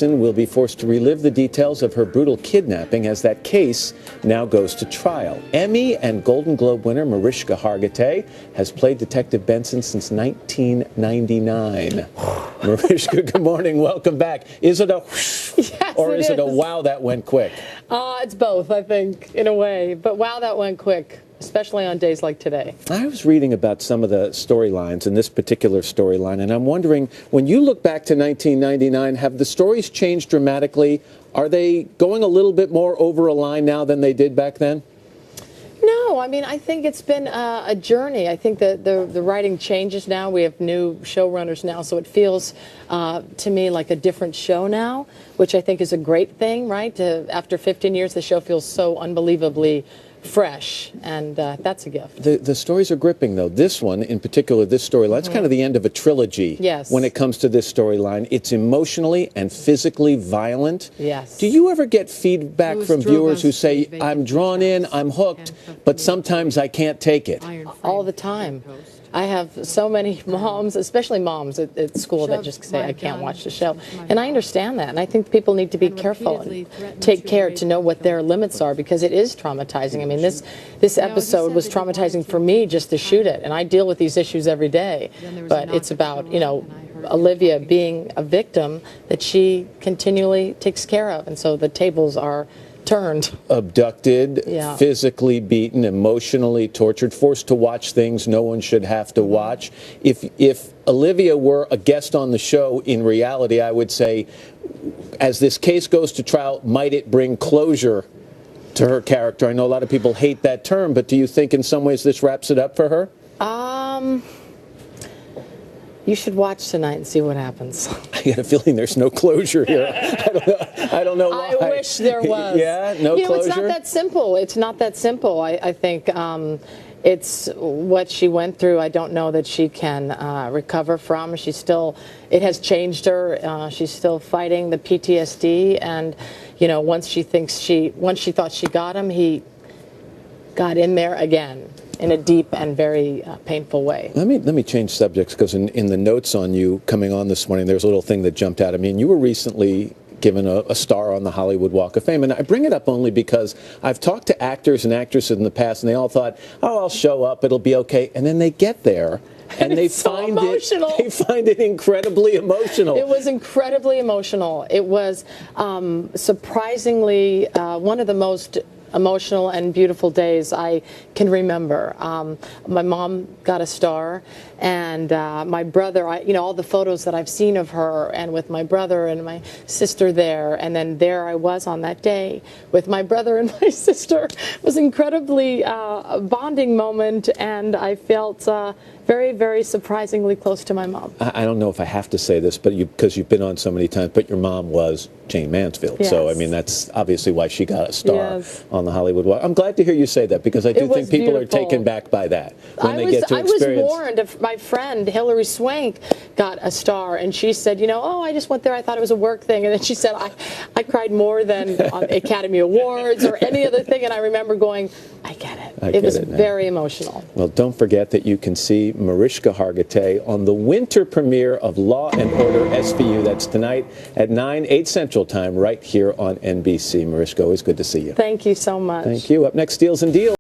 Will be forced to relive the details of her brutal kidnapping as that case now goes to trial. Emmy and Golden Globe winner Mariska Hargitay has played Detective Benson since 1999. Mariska, good morning. Welcome back. Is it a or is it a wow, that went quick? It's both, I think, in a way. But wow, that went quick, especially on days like today. I was reading about some of the storylines in this particular storyline, and I'm wondering, when you look back to 1999, have the stories changed dramatically? Are they going a little bit more over a line now than they did back then? No, I mean, I think it's been a journey. I think that the writing changes now. We have new showrunners now, so it feels to me like a different show now, which I think is a great thing, right? After 15 years, the show feels so unbelievably fresh, and that's a gift. The stories are gripping, though. This one, in particular, this storyline, it's kind of the end of a trilogy. Yes. When it comes to this storyline. It's emotionally and physically violent. Yes. Do you ever get feedback from viewers who say, I'm drawn in, I'm hooked, but sometimes I can't take it? All the time. I have so many moms, especially moms at school, that just say, I can't watch the show. And I understand that. And I think people need to be careful and take care to know what their limits are, because it is traumatizing. I mean, this episode was traumatizing for me just to shoot it. And I deal with these issues every day. But it's about, you know, Olivia being a victim that she continually takes care of. And so the tables are turned. Abducted, yeah. Physically beaten, emotionally tortured, forced to watch things no one should have to watch. If Olivia were a guest on the show, in reality, I would say, as this case goes to trial, might it bring closure to her character? I know a lot of people hate that term, but do you think in some ways this wraps it up for her? You should watch tonight and see what happens. I get a feeling there's no closure here. I don't know why. I wish there was. Yeah, no closure? It's not that simple. It's not that simple. I think it's what she went through. I don't know that she can recover from. It has changed her. She's still fighting the PTSD. And, you know, once she thought she got him, he got in there again, in a deep and very painful way. Let me change subjects, because in the notes on you coming on this morning, there's a little thing that jumped out at me. And you were recently given a star on the Hollywood Walk of Fame. And I bring it up only because I've talked to actors and actresses in the past, and they all thought, oh, I'll show up, it'll be okay. And then they get there, and they find it incredibly emotional. It was incredibly emotional. It was surprisingly one of the most emotional and beautiful days I can remember. My mom got a star, and my brother, all the photos that I've seen of her, and with my brother and my sister there, and then there I was on that day with my brother and my sister. It was incredibly a bonding moment, and I felt very, very surprisingly close to my mom. I don't know if I have to say this, but because you've been on so many times, but your mom was Jane Mansfield. Yes. So, I mean, that's obviously why she got a star yes. on the Hollywood Walk. I'm glad to hear you say that, because I do think people beautiful. are taken back by that when they get to experience. I was warned. If my friend Hilary Swank got a star, and she said, oh, I just went there, I thought it was a work thing. And then she said, I cried more than on Academy Awards or any other thing. And I remember going, I get it. It was very emotional. Well, don't forget that you can see Mariska Hargitay on the winter premiere of Law and Order SVU. That's tonight at 9, 8 Central Time, right here on NBC. Mariska, always good to see you. Thank you so much. Thank you. Up next, Deals and Deals.